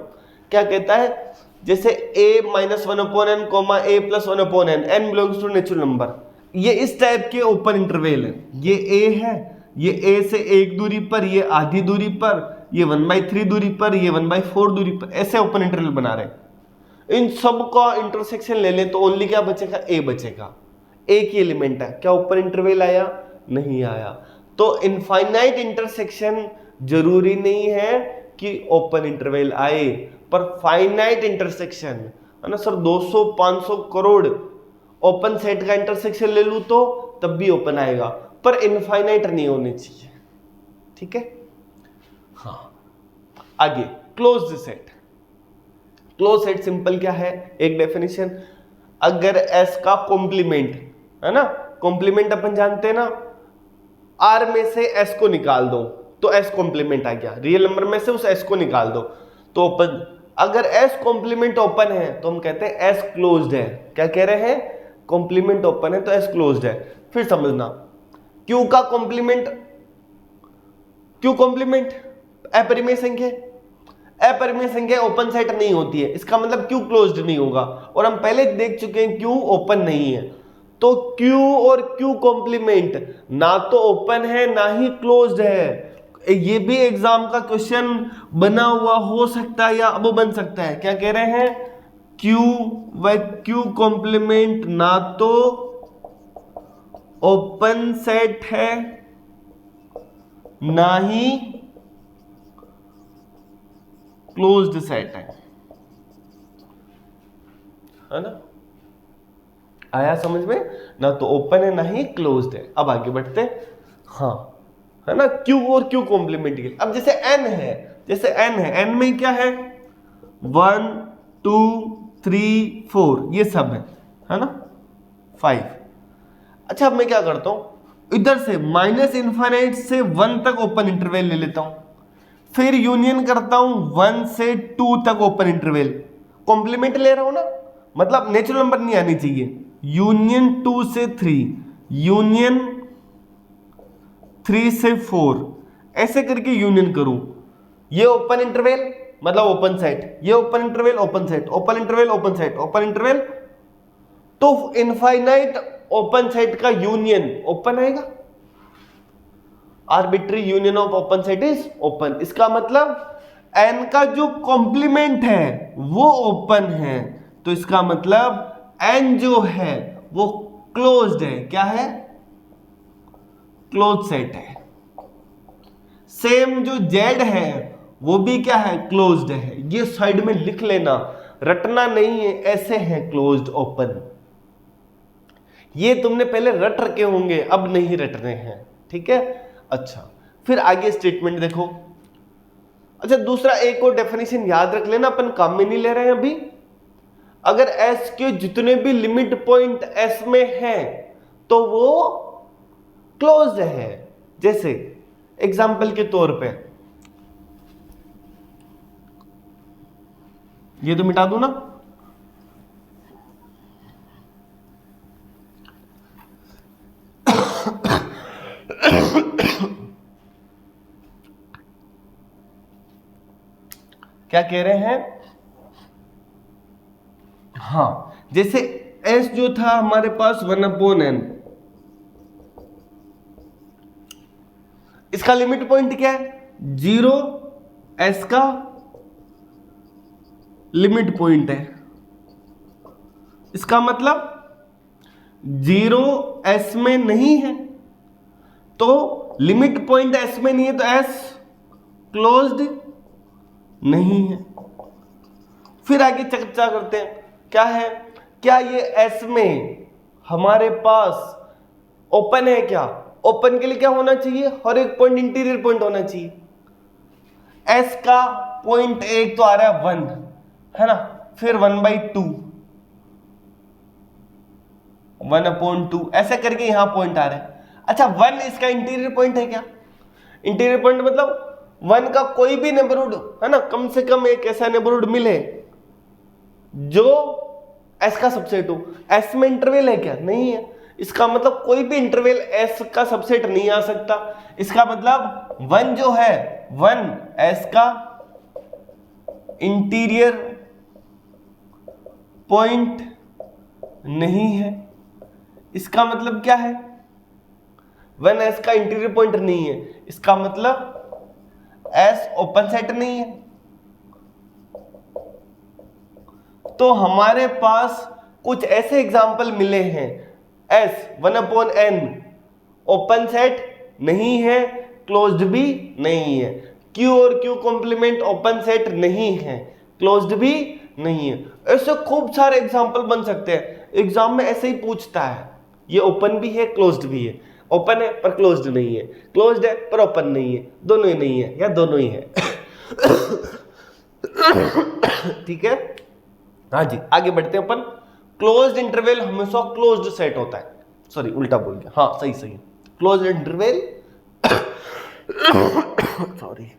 क्या कहता है? जैसे a-1/n, a+1/n, n belongs to natural number, ये इस टाइप के ओपन इंटरवल है। ये a है, ये a से एक दूरी पर, ये आधी दूरी पर, ये 1/3 दूरी पर, ये 1/4 दूरी पर, ऐसे ओपन इंटरवल बना रहे हैं। इन सब का इंटरसेक्शन ले लें तो ओनली क्या बचेगा? ए बचेगा। एक ही एलिमेंट है, क्या ऊपर इंटरवल आया? नहीं आया। तो इनफाइनाइट इंटरसेक्शन जरूरी नहीं है कि ओपन इंटरवल आए, पर फाइनाइट इंटरसेक्शन है ना सर, 200-500 करोड़ ओपन सेट का इंटरसेक्शन ले लूं तो तब भी ओपन आएगा, पर इनफाइनाइट नहीं होने चाहिए। ठीक है? हाँ, आगे closed set. Close set simple क्या है? एक डेफिनेशन, अगर S का कॉम्प्लीमेंट है ना, कॉम्प्लीमेंट अपन जानते हैं ना, R में से S को निकाल दो तो S कॉम्प्लीमेंट आ गया, रियल नंबर में से उस S को निकाल दो तो ओपन। अगर S कॉम्प्लीमेंट ओपन है तो हम कहते हैं S क्लोज्ड है। क्या कह रहे हैं? कॉम्प्लीमेंट ओपन है तो S क्लोज्ड है। फिर समझना, Q का कॉम्प्लीमेंट, Q कॉम्प्लीमेंट अपरिमेय संख्या, अपरिमेय संख्या ओपन सेट नहीं होती है, इसका मतलब Q क्लोज्ड नहीं होगा, और हम पहले देख चुके हैं Q ओपन नहीं है। तो Q और Q कॉम्प्लीमेंट ना तो ओपन है ना ही क्लोज्ड है। ये भी एग्जाम का क्वेश्चन बना हुआ हो सकता है या अब बन सकता है। क्या कह रहे हैं? Q व Q कॉम्प्लीमेंट ना तो ओपन सेट है ना ही क्लोज्ड सेट है ना? आया समझ में? ना तो ओपन है ना ही क्लोज्ड है। अब आगे बढ़ते हैं। हाँ, है ना, Q और Q कॉम्प्लीमेंट के लिए। अब जैसे N है, जैसे N है, N में क्या है? 1 2 3 4 ये सब है ना, 5। अच्छा, अब मैं क्या करता हूं, इधर से -∞ से 1 तक ओपन इंटरवल ले लेता हूं, फिर यूनियन करता हूं 1 से 2 तक ओपन इंटरवल। कॉम्प्लीमेंट ले रहा हूं ना, मतलब नेचुरल नंबर नहीं आनी चाहिए। यूनियन 2 से 3, यूनियन 3 से 4, ऐसे करके यूनियन करूं। ये ओपन इंटरवल मतलब ओपन सेट, ये open interval open set, open interval open set, open interval, तो इनफाइनाइट ओपन सेट का यूनियन ओपन आएगा। Arbitrary union of open set is open. इसका मतलब n का जो कॉम्प्लीमेंट है वो ओपन है, तो इसका मतलब n जो है वो क्लोज्ड है। क्या है? क्लोज सेट है। सेम जो z है वो भी क्या है? क्लोज्ड है। ये साइड में लिख लेना, रटना नहीं है, ऐसे है क्लोज्ड ओपन। ये तुमने पहले रट रखे होंगे, अब नहीं रटने हैं, ठीक है। अच्छा, फिर आगे स्टेटमेंट देखो। अच्छा, दूसरा एक और डेफिनेशन याद रख लेना, अपन काम में नहीं ले रहे हैं अभी। अगर s के जितने भी लिमिट पॉइंट s में हैं तो वो क्लोज्ड है। जैसे एग्जाम्पल के तौर पे ये तो मिटा दूं ना, क्या कह रहे हैं? हाँ, जैसे s जो था हमारे पास 1/n, इसका लिमिट पॉइंट क्या है? 0 s का लिमिट पॉइंट है। इसका मतलब 0 s में नहीं है, तो लिमिट पॉइंट s में नहीं है तो s क्लोज्ड नहीं है। फिर आगे चर्चा करते हैं, क्या है? क्या ये s में हमारे पास ओपन है? क्या ओपन के लिए क्या होना चाहिए? हर एक पॉइंट इंटीरियर पॉइंट होना चाहिए। s का पॉइंट एक तो आ रहा है 1, है ना, फिर 1/2, 1/2, ऐसे करके यहां पॉइंट आ रहा है। अच्छा, 1 इसका इंटीरियर पॉइंट है क्या? इंटीरियर पॉइंट मतलब 1 का कोई भी नेबरहुड, है ना, कम से कम एक ऐसा नेबरहुड मिले जो s का सबसेट हो। s में इंटरवल है क्या? नहीं है। इसका मतलब कोई भी इंटरवल s का सबसेट नहीं आ सकता। इसका मतलब 1 जो है 1 s का इंटीरियर पॉइंट नहीं है। इसका मतलब क्या है? 1 s का इंटीरियर पॉइंट नहीं है, इसका मतलब s ओपन सेट नहीं है। तो हमारे पास कुछ ऐसे एग्जाम्पल मिले हैं, s 1/n ओपन सेट नहीं है, क्लोज्ड भी नहीं है। q और q कॉम्प्लीमेंट ओपन सेट नहीं है, क्लोज्ड भी नहीं है। ऐसे खूब सारे एग्जाम्पल बन सकते हैं। एग्जाम में ऐसे ही पूछता है, ये ओपन भी है क्लोज्ड भी है, ओपन है पर क्लोज्ड नहीं है, क्लोज्ड है पर ओपन नहीं है, दोनों ही नहीं है या दोनों ही है। ठीक है, हाँ जी, आगे बढ़ते हैं अपन। क्लोज्ड इंटरवल हमेशा क्लोज्ड सेट होता है, सॉरी उल्टा बोल गया, हाँ सही सही, closed interval sorry,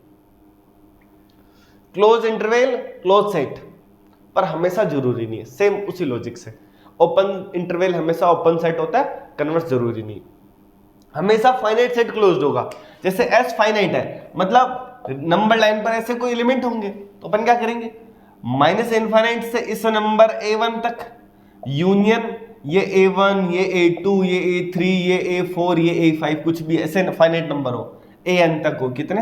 close interval close set पर हमेशा जरूरी नहीं है। सेम उसी लॉजिक से ओपन इंटरवल हमेशा ओपन सेट होता है, कन्वर्स जरूरी नहीं। हमेशा फाइनाइट सेट क्लोज्ड होगा। जैसे s फाइनाइट है, मतलब नंबर लाइन पर ऐसे कोई एलिमेंट होंगे तो अपन क्या करेंगे? -∞ से इस नंबर a1 तक यूनियन, ये a1, ये a2, ये a3, ये a4, ये a5, कुछ भी ऐसे फाइनाइट नंबर हो, an तक हो, कितने?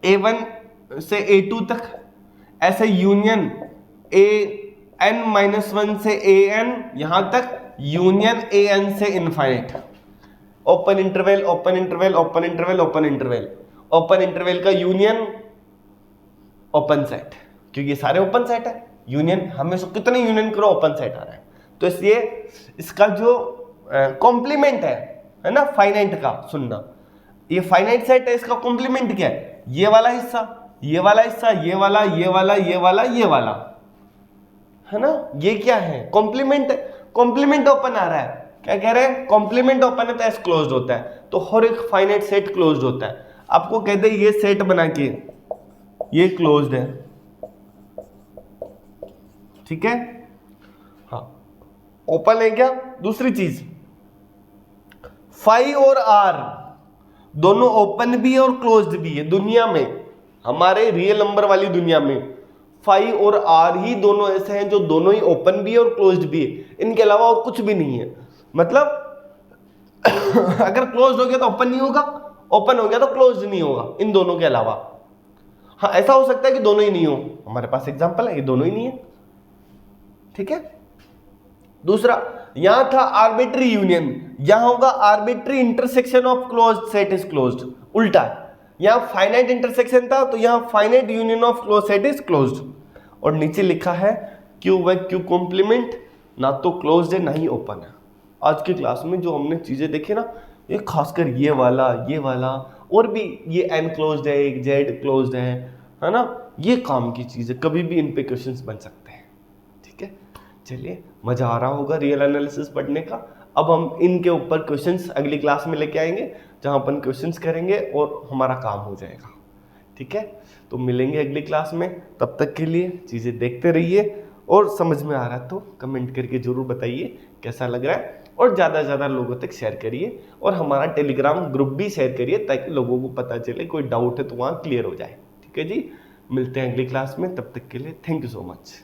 a1 से a2 तक, ऐसे यूनियन an-1 से an यहां तक, यूनियन an से infinite. Open interval open interval open interval open interval, open interval का यूनियन ओपन सेट, क्योंकि ये सारे ओपन सेट है। यूनियन हमेशा कितने यूनियन करो ओपन सेट आ रहा है, तो इसलिए इसका जो कॉम्प्लीमेंट है ना, फाइनाइट का, सुनना, ये फाइनाइट सेट है, इसका कॉम्प्लीमेंट क्या है? ये वाला हिस्सा, ये वाला हिस्सा, ये वाला, ये वाला, ये वाला, ये वाला, है ना, ये क्या है, कॉम्प्लीमेंट है। कॉम्प्लीमेंट ओपन आ रहा है, क्या कह रहे हैं, कॉम्प्लीमेंट ओपन है तो एस क्लोज्ड होता है, तो हर एक फाइनाइट सेट क्लोज्ड होता है। आपको कहते हैं ये सेट बना के ये क्लोज्ड है, ठीक है, हाँ ओपन है क्या। दूसरी चीज, फाई और आर दोनों ओपन भी है और क्लोज्ड भी है। दुनिया में, हमारे रियल नंबर वाली दुनिया में फाई और आर ही दोनों ऐसे हैं जो दोनों ही ओपन भी है और क्लोज्ड भी है, इनके अलावा और कुछ भी नहीं है। मतलब अगर क्लोज्ड हो गया तो ओपन नहीं होगा, ओपन हो गया तो क्लोज्ड नहीं होगा, इन दोनों के अलावा। हाँ ऐसा हो सकता है कि दोनों ही नहीं हो, हमारे पास एग्जांपल है कि दोनों ही नहीं है, ठीक है। दूसरा, यहां था आर्बिट्री यूनियन, यहां होगा arbitrary intersection of closed set is closed, उल्टा है। यहां फाइनाइट इंटरसेक्शन था तो यहां finite union of closed set is closed. और नीचे लिखा है क्यू व क्यू कॉम्प्लीमेंट ना तो क्लोज्ड है ना ही ओपन है। आज की क्लास में जो हमने चीजें देखी ना, ये खासकर ये वाला, ये वाला, और भी ये एन क्लोज्ड है, एक जेड क्लोज्ड है ना, ये काम की चीज है, कभी भी इन पे क्वेश्चंस बन सकते हैं, ठीक है। चलिए, मजा आ रहा होगा रियल एनालिसिस पढ़ने का। अब हम इनके ऊपर क्वेश्चंस अगली क्लास में लेके आएंगे, जहां अपन क्वेश्चंस करेंगे और हमारा काम हो जाएगा, ठीक है। तो मिलेंगे अगली क्लास में, तब तक के लिए चीज़ें देखते रहिए, और समझ में आ रहा है तो कमेंट करके जरूर बताइए कैसा लग रहा है, और ज़्यादा से ज़्यादा लोगों तक शेयर करिए, और हमारा टेलीग्राम ग्रुप भी शेयर करिए ताकि लोगों को पता चले, कोई डाउट है तो वहाँ क्लियर हो जाए, ठीक है जी। मिलते हैं अगली क्लास में, तब तक के लिए थैंक यू सो मच।